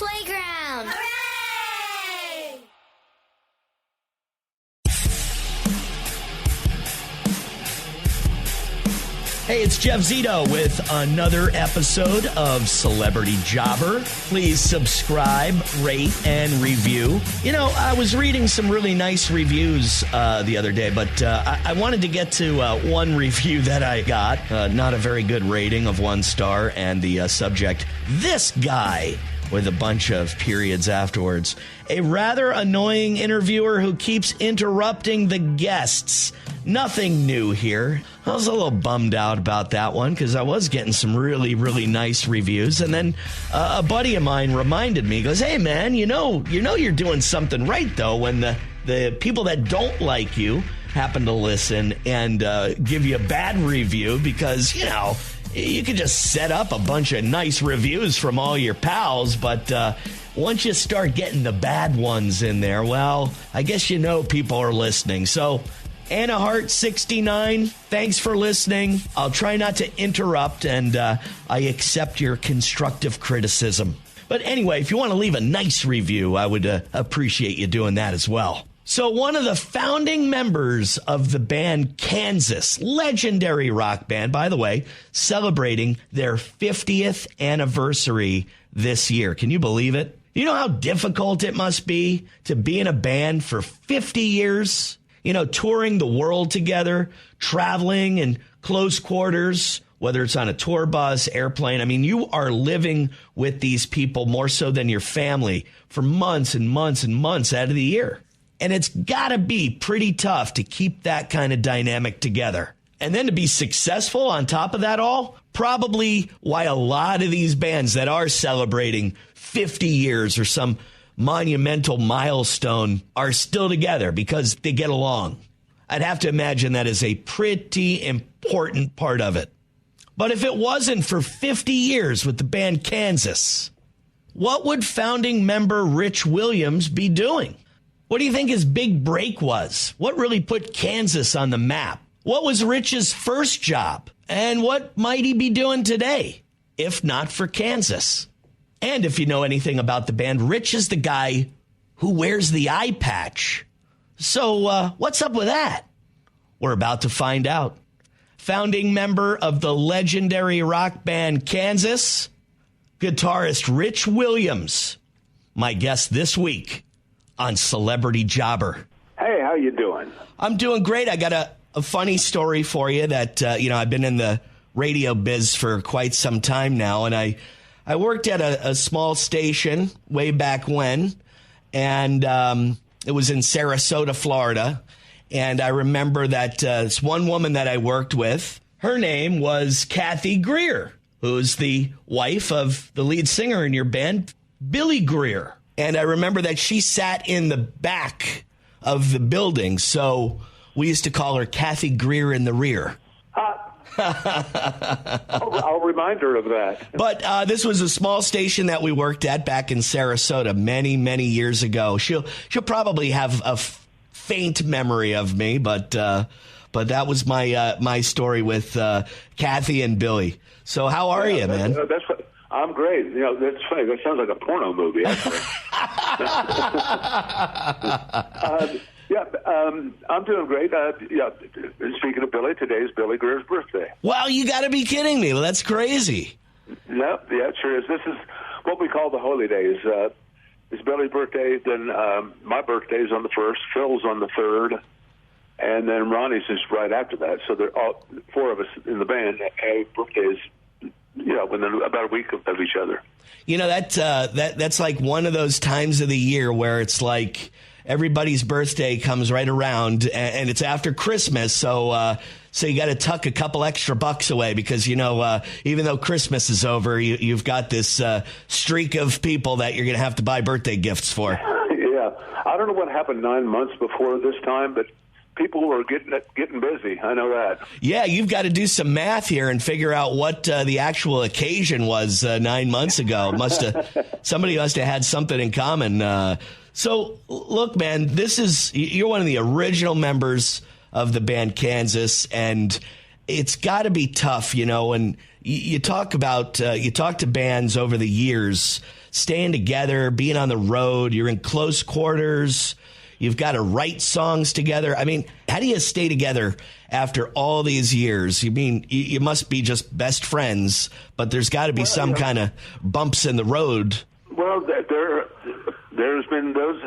playground. Hooray! Hey, it's Jeff Zito with another episode of Celebrity Jobber. Please subscribe, rate, and review. You know, I was reading some really nice reviews the other day, but I wanted to get to one review that I got. Not a very good rating of 1 star, and the subject, this guy, with a bunch of periods afterwards. A rather annoying interviewer who keeps interrupting the guests. Nothing new here. I was a little bummed out about that one because I was getting some really, really nice reviews. And then a buddy of mine reminded me, he goes, hey, man, you know you're doing something right, though, when the people that don't like you happen to listen and give you a bad review because, you know, you could just set up a bunch of nice reviews from all your pals, but once you start getting the bad ones in there, well, I guess you know people are listening. So, Anna Hart, 69, thanks for listening. I'll try not to interrupt, and I accept your constructive criticism. But anyway, if you want to leave a nice review, I would appreciate you doing that as well. So one of the founding members of the band Kansas, legendary rock band, by the way, celebrating their 50th anniversary this year. Can you believe it? You know how difficult it must be to be in a band for 50 years? You know, touring the world together, traveling in close quarters, whether it's on a tour bus, airplane. I mean, you are living with these people more so than your family for months and months and months out of the year. And it's got to be pretty tough to keep that kind of dynamic together. And then to be successful on top of that all, probably why a lot of these bands that are celebrating 50 years or some monumental milestone are still together because they get along. I'd have to imagine that is a pretty important part of it. But if it wasn't for 50 years with the band Kansas, what would founding member Rich Williams be doing? What do you think his big break was? What really put Kansas on the map? What was Rich's first job? And what might he be doing today, if not for Kansas? And if you know anything about the band, Rich is the guy who wears the eye patch. So what's up with that? We're about to find out. Founding member of the legendary rock band Kansas, guitarist Rich Williams, my guest this week on Celebrity Jobber. Hey, how you doing? I'm doing great. I got a funny story for you that, I've been in the radio biz for quite some time now, and I worked at a small station way back when, and it was in Sarasota, Florida. And I remember that this one woman that I worked with, her name was Kathy Greer, who's the wife of the lead singer in your band, Billy Greer. And I remember that she sat in the back of the building, so we used to call her Kathy Greer in the rear. I'll remind her of that. But this was a small station that we worked at back in Sarasota many, many years ago. She'll probably have a faint memory of me, but that was my story with Kathy and Billy. So how are you, man? I'm great. You know, that's funny. That sounds like a porno movie, actually. I'm doing great. Speaking of Billy, today's Billy Greer's birthday. Wow, you got to be kidding me. Well, that's crazy. Yeah, it sure is. This is what we call the holy days. It's Billy's birthday, then my birthday is on the 1st, Phil's on the 3rd, and then Ronnie's is right after that. So they're all 4 of us in the band have birthdays, within about a week of each other. You know, that's like one of those times of the year where it's like everybody's birthday comes right around, and it's after Christmas, so you got to tuck a couple extra bucks away because, even though Christmas is over, you've got this streak of people that you're going to have to buy birthday gifts for. Yeah. I don't know what happened 9 months before this time, but people were getting busy. I know that. Yeah, you've got to do some math here and figure out what the actual occasion was 9 months ago. Somebody must have had something in common. So, look, man, you're one of the original members of the band Kansas, and it's got to be tough, when you talk to bands over the years, staying together, being on the road, you're in close quarters, you've got to write songs together. I mean, how do you stay together after all these years? You mean, you must be just best friends, but there's got to be some kind of bumps in the road. Well, there's been those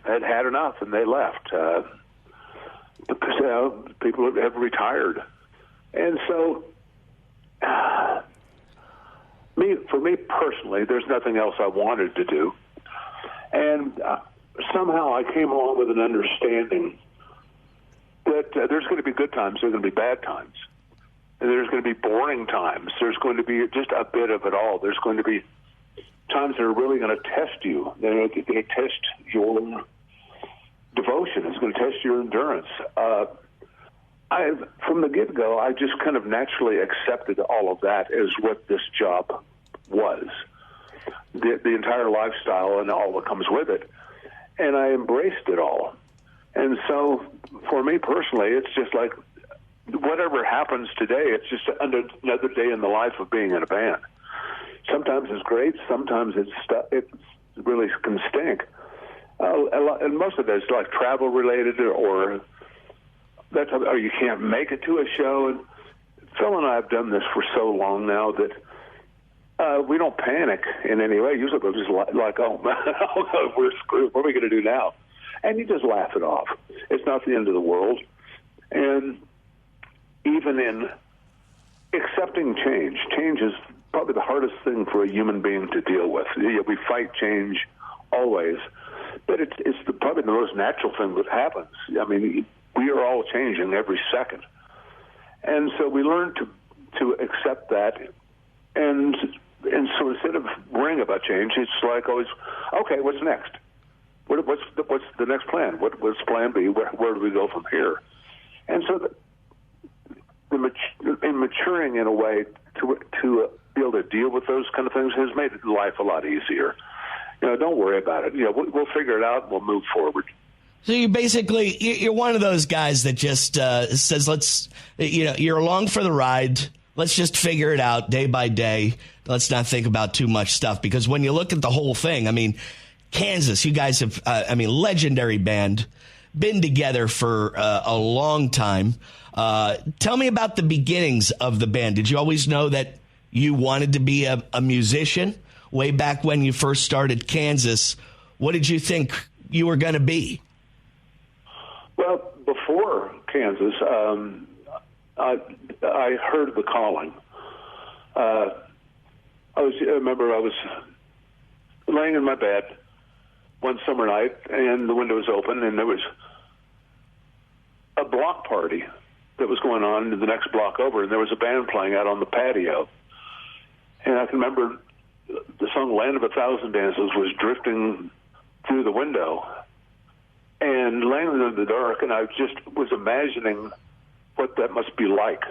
that had enough and they left because people have retired. And so, for me personally, there's nothing else I wanted to do. And somehow I came along with an understanding that there's going to be good times, there's going to be bad times. And there's going to be boring times. There's going to be just a bit of it all. There's going to be times that are really going to test you. They're going to test your devotion. It's going to test your endurance. From the get-go, I just kind of naturally accepted all of that as what this job was, the entire lifestyle and all that comes with it. And I embraced it all. And so for me personally, it's just like whatever happens today, it's just another day in the life of being in a band. Sometimes it's great. Sometimes it really can stink. And most of it is like travel related or you can't make it to a show. And Phil and I have done this for so long now that we don't panic in any way. Usually we're just like, oh, we're screwed. What are we going to do now? And you just laugh it off. It's not the end of the world. And even in accepting change is probably the hardest thing for a human being to deal with. We fight change always, but it's probably the most natural thing that happens. I mean, we are all changing every second. And so we learn to accept that. And so instead of worrying about change, it's like always, okay, what's next? What's the next plan? What's plan B? Where do we go from here? And so in maturing in a way to be able to deal with those kind of things has made life a lot easier. Don't worry about it. We'll figure it out and we'll move forward. So you're one of those guys that just says, you're along for the ride. Let's just figure it out day by day. Let's not think about too much stuff, because when you look at the whole thing, I mean, Kansas, you guys have, legendary band, been together for a long time. Tell me about the beginnings of the band. Did you always know that you wanted to be a musician way back when you first started Kansas? What did you think you were going to be? Well, before Kansas, I heard the calling. I remember I was laying in my bed one summer night, and the window was open, and there was a block party that was going on in the next block over, and there was a band playing out on the patio. And I can remember the song Land of a Thousand Dances was drifting through the window and laying in the dark, and I just was imagining what that must be like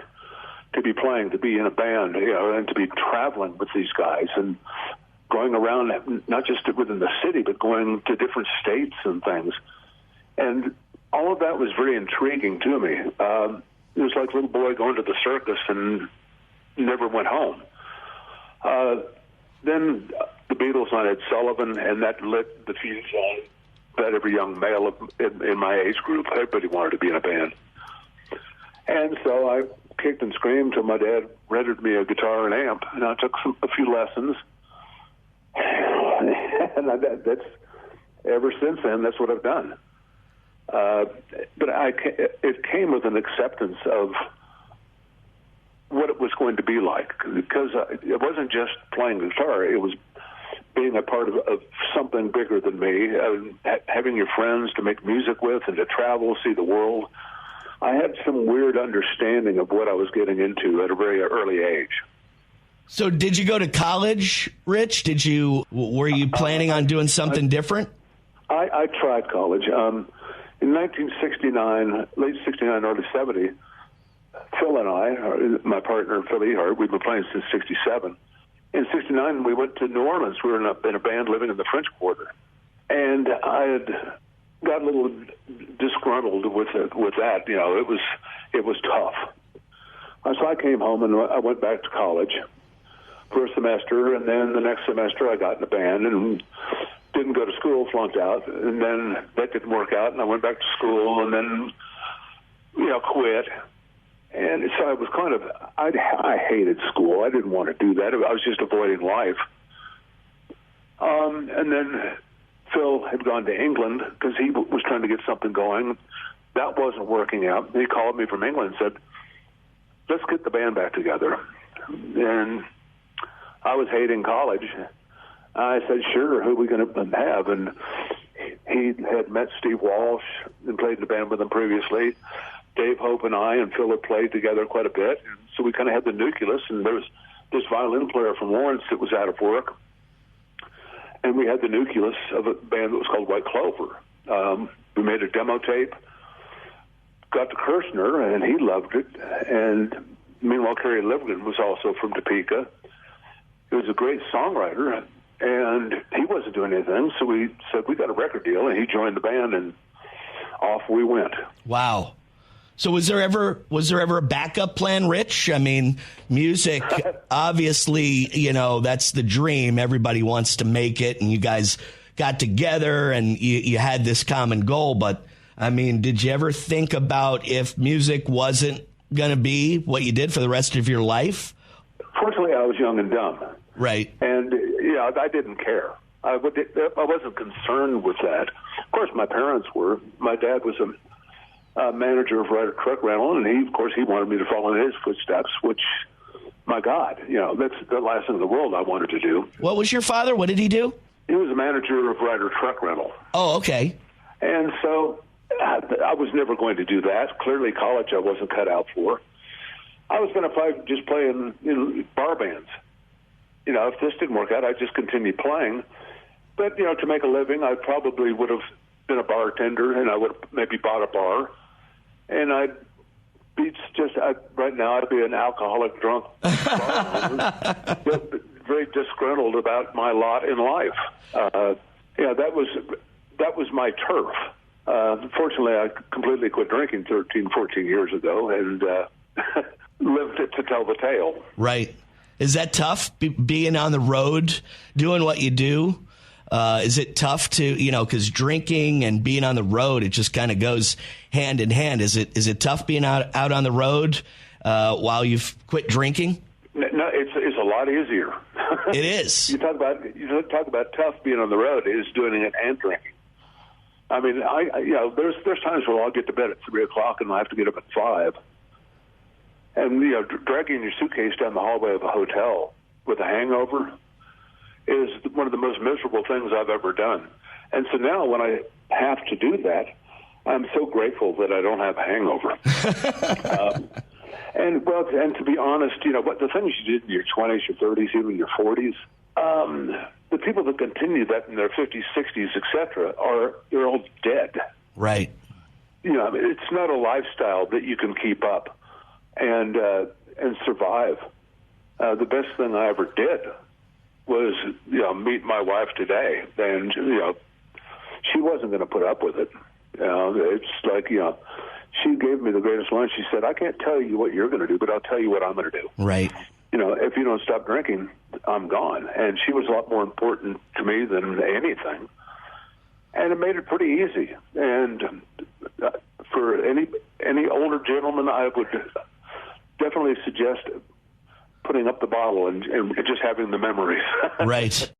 to be playing, to be in a band, and to be traveling with these guys and going around, not just within the city, but going to different states and things. And all of that was very intriguing to me. It was like a little boy going to the circus and never went home. Then the Beatles on Ed Sullivan, and that lit the fuse on that every young male in my age group, everybody wanted to be in a band. And so I kicked and screamed till my dad rented me a guitar and amp, and I took a few lessons. And that's ever since then, that's what I've done. But it came with an acceptance of what it was going to be like, because it wasn't just playing guitar; it was being a part of something bigger than me, having your friends to make music with and to travel, see the world. I had some weird understanding of what I was getting into at a very early age. So did you go to college, Rich? Were you planning on doing something different? I tried college. In 1969, late 69, early 70, Phil and I, my partner, Phil Ehart, we've been playing since 67. In 69, we went to New Orleans. We were in a band living in the French Quarter. And I had got a little disgruntled with that. It was tough. So I came home and I went back to college for a semester, and then the next semester I got in a band and didn't go to school, flunked out, and then that didn't work out, and I went back to school, and then, quit. And so I was I hated school. I didn't want to do that. I was just avoiding life. And then Phil had gone to England because he was trying to get something going. That wasn't working out. He called me from England and said, let's get the band back together. And I was hating college. I said, sure, who are we going to have? And he had met Steve Walsh and played in the band with him previously. Dave Hope and I and Phil had played together quite a bit. And so we kind of had the nucleus, and there was this violin player from Lawrence that was out of work. And we had the nucleus of a band that was called White Clover. We made a demo tape, got to Kirshner, and he loved it. And meanwhile, Kerry Livgren was also from Topeka. He was a great songwriter, and he wasn't doing anything. So we said, we got a record deal, and he joined the band, and off we went. Wow. So was there ever a backup plan, Rich? I mean, music, obviously, that's the dream. Everybody wants to make it, and you guys got together and you had this common goal. But, I mean, did you ever think about if music wasn't going to be what you did for the rest of your life? Fortunately, I was young and dumb. Right. And, I didn't care. I wasn't concerned with that. Of course, my parents were. My dad was a manager of Ryder Truck Rental, and he wanted me to follow in his footsteps, which, my God, that's the last thing in the world I wanted to do. What was your father? What did he do? He was a manager of Ryder Truck Rental. Oh, okay. And so I was never going to do that. Clearly, college I wasn't cut out for. I was going to just play in bar bands. If this didn't work out, I'd just continue playing. But, to make a living, I probably would have been a bartender, and I would have maybe bought a bar. And I'd be right now, I'd be an alcoholic drunk bar owner, very disgruntled about my lot in life. That was my turf. Fortunately, I completely quit drinking 13, 14 years ago and lived it to tell the tale. Right. Is that tough, being on the road, doing what you do? Is it tough to, because drinking and being on the road, it just kind of goes hand in hand. Is it tough being out on the road while you've quit drinking? No, it's a lot easier. It is. You talk about tough being on the road is doing it and drinking. I mean, there's times where I'll get to bed at 3:00 and I have to get up at 5. And, dragging your suitcase down the hallway of a hotel with a hangover is one of the most miserable things I've ever done. And so now when I have to do that, I'm so grateful that I don't have a hangover. And to be honest, the things you did in your 20s, your 30s, even your 40s, the people that continue that in their 50s, 60s, etc., they're all dead. Right. It's not a lifestyle that you can keep up and survive. The best thing I ever did was, meet my wife today, and she wasn't going to put up with it. It's like, she gave me the greatest line. She said, "I can't tell you what you're going to do, but I'll tell you what I'm going to do." Right. If you don't stop drinking, I'm gone. And she was a lot more important to me than anything. And it made it pretty easy. And for any older gentleman, I would definitely suggest putting up the bottle and just having the memories. Right.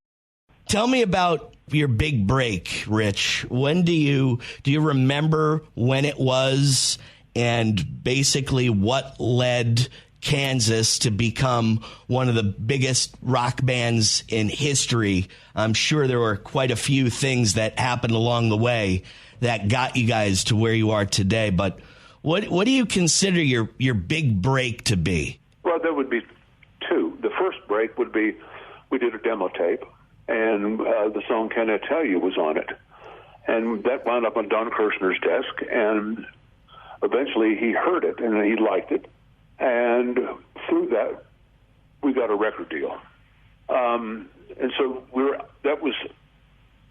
Tell me about your big break, Rich. When do you remember when it was, and basically what led Kansas to become one of the biggest rock bands in history? I'm sure there were quite a few things that happened along the way that got you guys to where you are today. But what do you consider your big break to be? Well, there would be two. The first break would be we did a demo tape, and the song "Can I Tell You" was on it. And that wound up on Don Kirshner's desk, and eventually he heard it, and he liked it. And through that, we got a record deal. And so that was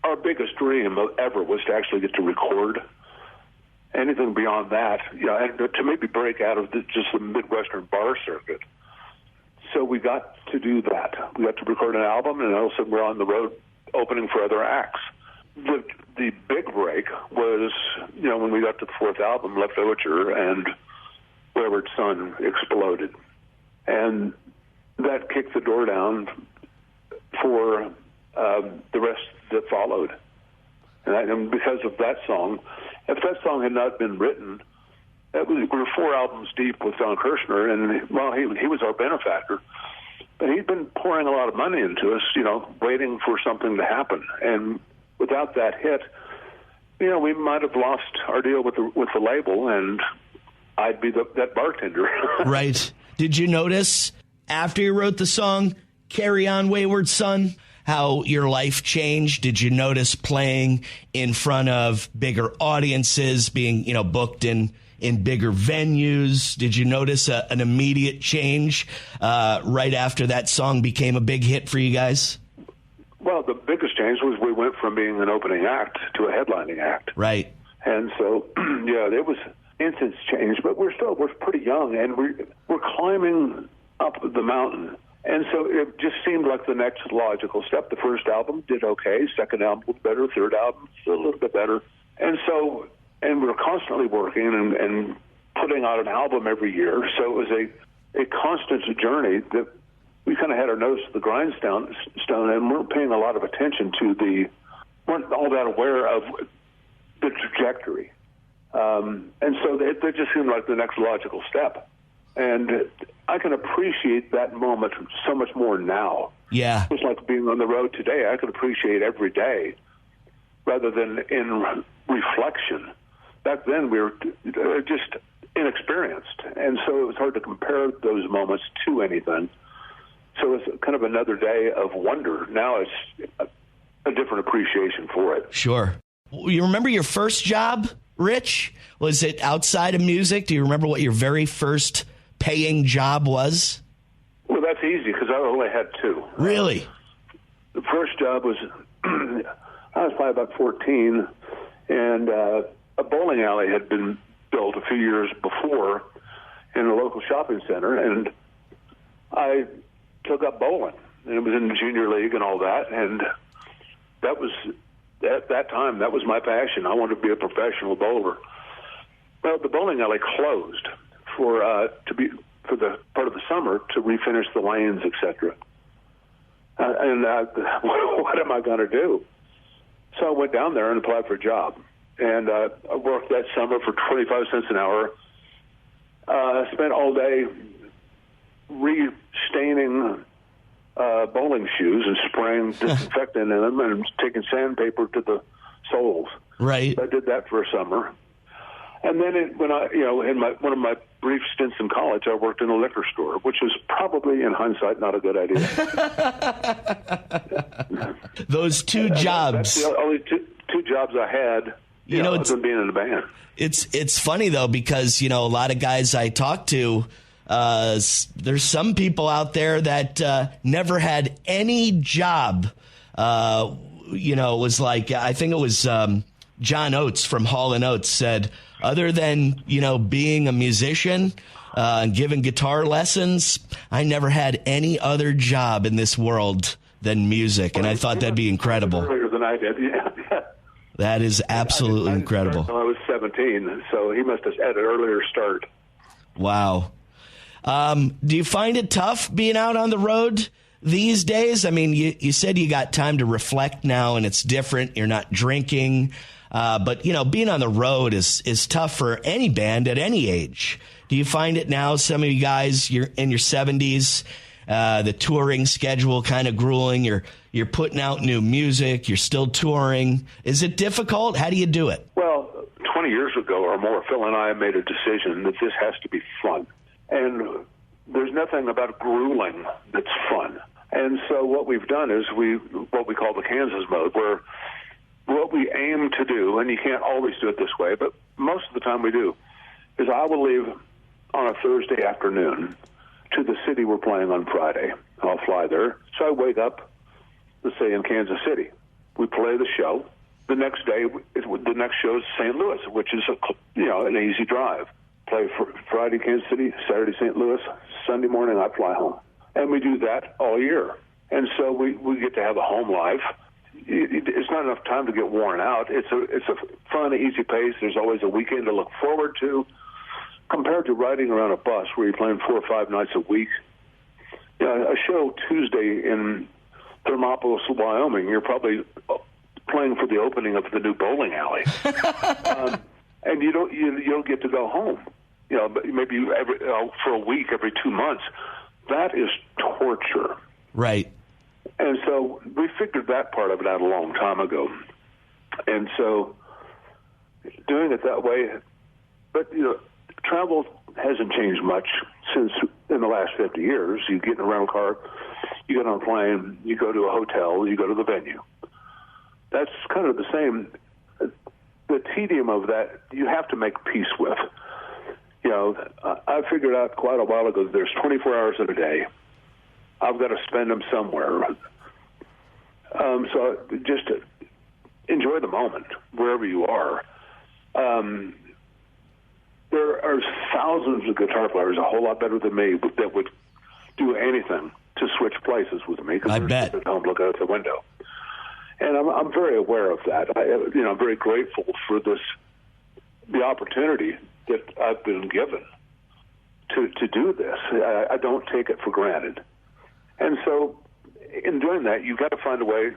our biggest dream ever, was to actually get to record anything beyond that, and to maybe break out of just the Midwestern bar circuit. So we got to do that. We got to record an album, and also we're on the road opening for other acts. The big break was, when we got to the fourth album, Left Overture, and Wayward Son exploded. And that kicked the door down for the rest that followed. And because of that song, if that song had not been written, we were 4 albums deep with Don Kirshner, and he was our benefactor. But he'd been pouring a lot of money into us, waiting for something to happen. And without that hit, we might have lost our deal with the label, and I'd be that bartender. Right. Did you notice after you wrote the song, Carry On Wayward Son, how your life changed? Did you notice playing in front of bigger audiences, being, booked in bigger venues? Did you notice an immediate change right after that song became a big hit for you guys? Well, the biggest change was we went from being an opening act to a headlining act. Right. And so, it was instant change, but we're pretty young, and we're climbing up the mountain. And so it just seemed like the next logical step. The first album did okay. Second album was better. Third album still a little bit better. And we were constantly working and putting out an album every year. So it was a constant journey that we kind of had our nose to the grindstone and weren't paying a lot of attention to weren't all that aware of the trajectory. And so it just seemed like the next logical step. And I can appreciate that moment so much more now. Yeah. Just like being on the road today, I can appreciate every day rather than in reflection. Back then, we were just inexperienced, and so it was hard to compare those moments to anything. So it's kind of another day of wonder. Now it's a different appreciation for it. Sure. You remember your first job, Rich? Was it outside of music? Do you remember what your very first paying job was? Well, that's easy because I only had 2. Really? The first job was, I was probably about 14, and a bowling alley had been built a few years before in a local shopping center, and I took up bowling. And it was in the junior league and all that, and that was, at that time, that was my passion. I wanted to be a professional bowler. Well, the bowling alley closed for the part of the summer to refinish the lanes, etc. What am I going to do? So I went down there and applied for a job, and I worked that summer for 25 cents an hour. I spent all day restaining bowling shoes and spraying disinfectant in them and taking sandpaper to the soles. Right. I did that for a summer. And then in one of my brief stints in college, I worked in a liquor store, which was probably, in hindsight, not a good idea. Those 2 jobs. That's the only two jobs I had, other than being in the band. It's funny, though, because, a lot of guys I talk to, there's some people out there that never had any job. It was like, I think it was John Oates from Hall & Oates said, other than, being a musician and giving guitar lessons, I never had any other job in this world than music. And I thought that'd be incredible. Earlier than I did, yeah. That is absolutely incredible. I was 17, so he must have had an earlier start. Wow. Do you find it tough being out on the road these days? I mean, you said you got time to reflect now and it's different. You're not drinking. But, being on the road is tough for any band at any age. Do you find it now, some of you guys, you're in your 70s, the touring schedule kind of grueling, you're putting out new music, you're still touring. Is it difficult? How do you do it? Well, 20 years ago or more, Phil and I made a decision that this has to be fun. And there's nothing about grueling that's fun. And so what we've done is what we call the Kansas mode, where what we aim to do, and you can't always do it this way, but most of the time we do, is I will leave on a Thursday afternoon to the city we're playing on Friday. I'll fly there. So I wake up, let's say in Kansas City. We play the show. the next day, the next show is St. Louis, which is an easy drive. Play Friday Kansas City, Saturday St. Louis, Sunday morning I fly home, and we do that all year. And so we get to have a home life. It's not enough time to get worn out. It's a fun, easy pace. There's always a weekend to look forward to, compared to riding around a bus where you're playing 4 or 5 nights a week. A show Tuesday in Thermopolis, Wyoming, you're probably playing for the opening of the new bowling alley, and you don't get to go home. But maybe for a week every 2 months. That is torture. Right. And so we figured that part of it out a long time ago. And so doing it that way, but travel hasn't changed much since in the last 50 years. You get in a rental car, you get on a plane, you go to a hotel, you go to the venue. That's kind of the same. The tedium of that you have to make peace with. I figured out quite a while ago that there's 24 hours in a day. I've got to spend them somewhere. So just to enjoy the moment wherever you are. There are thousands of guitar players a whole lot better than me that would do anything to switch places with me. I bet. At home looking out the window. And I'm very aware of that. I'm very grateful for the opportunity that I've been given to do this. I don't take it for granted. And so in doing that, you've got to find a way,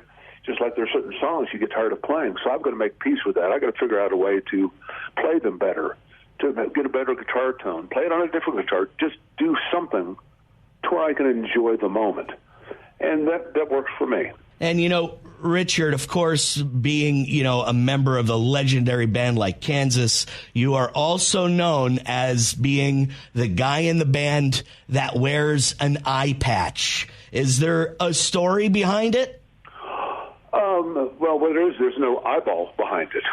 just like there are certain songs you get tired of playing. So I've got to make peace with that. I've got to figure out a way to play them better, to get a better guitar tone, play it on a different guitar, just do something to where I can enjoy the moment. And that works for me. And, Richard, of course, being, a member of a legendary band like Kansas, you are also known as being the guy in the band that wears an eye patch. Is there a story behind it? Well, what it is, there's no eyeball behind it.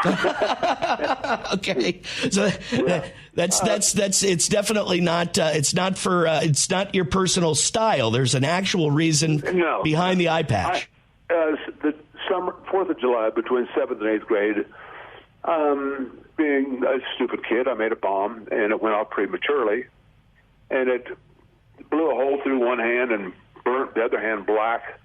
Okay, so that's it's definitely not. It's not your personal style. There's an actual reason behind the eye patch. The summer, 4th of July, between 7th and 8th grade, being a stupid kid, I made a bomb, and it went off prematurely, and it blew a hole through one hand and burnt the other hand black.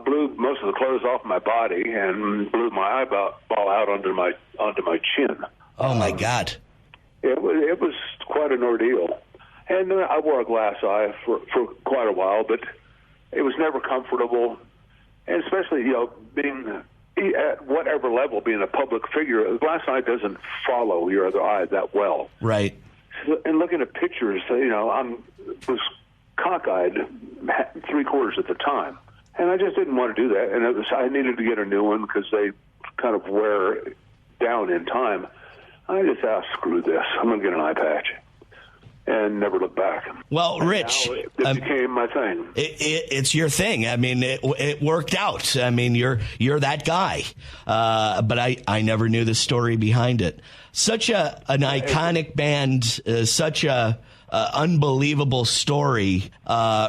Blew most of the clothes off my body and blew my eyeball out onto my chin. Oh my God! It was quite an ordeal, and I wore a glass eye for quite a while, but it was never comfortable, and especially being at whatever level, being a public figure, a glass eye doesn't follow your other eye that well. Right. And looking at pictures, I was cockeyed 3/4 of the time. And I just didn't want to do that. And I needed to get a new one because they kind of wear down in time. I just thought, screw this. I'm going to get an eye patch. And never look back. Well, Rich, it became my thing. It's your thing. I mean, it worked out. I mean, you're that guy. But I never knew the story behind it. Such an iconic band, such a unbelievable story.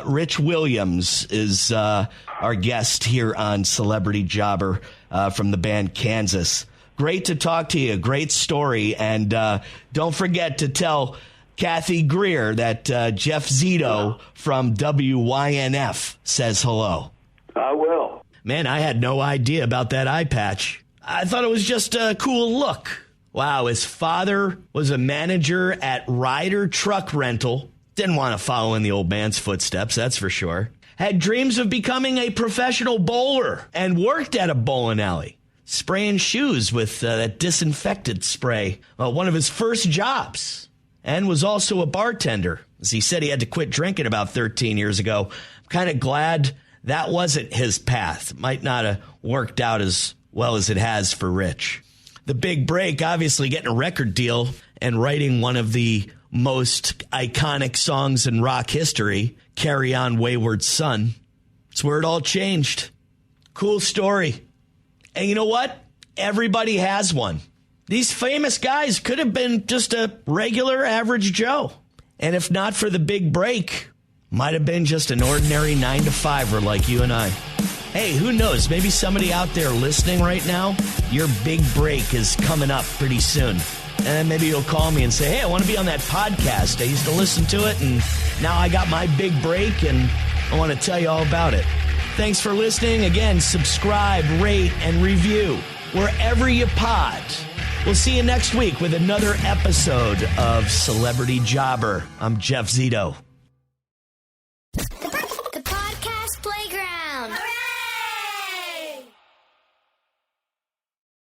Rich Williams is our guest here on Celebrity Jobber from the band Kansas. Great to talk to you. Great story. And don't forget to tell Kathy Greer that Jeff Zito from WYNF says hello. I will. Man, I had no idea about that eye patch. I thought it was just a cool look. Wow, his father was a manager at Ryder Truck Rental. Didn't want to follow in the old man's footsteps, that's for sure. Had dreams of becoming a professional bowler and worked at a bowling alley, spraying shoes with that disinfectant spray. One of his first jobs. And was also a bartender. As he said, he had to quit drinking about 13 years ago. I'm kind of glad that wasn't his path. It might not have worked out as well as it has for Rich. The big break, obviously getting a record deal and writing one of the most iconic songs in rock history, Carry On Wayward Son. It's where it all changed. Cool story. And you know what? Everybody has one. These famous guys could have been just a regular average Joe. And if not for the big break, might have been just an ordinary 9-to-5er like you and I. Hey, who knows? Maybe somebody out there listening right now, your big break is coming up pretty soon. And maybe you'll call me and say, hey, I want to be on that podcast. I used to listen to it, and now I got my big break, and I want to tell you all about it. Thanks for listening. Again, subscribe, rate, and review wherever you pod. We'll see you next week with another episode of Celebrity Jobber. I'm Jeff Zito.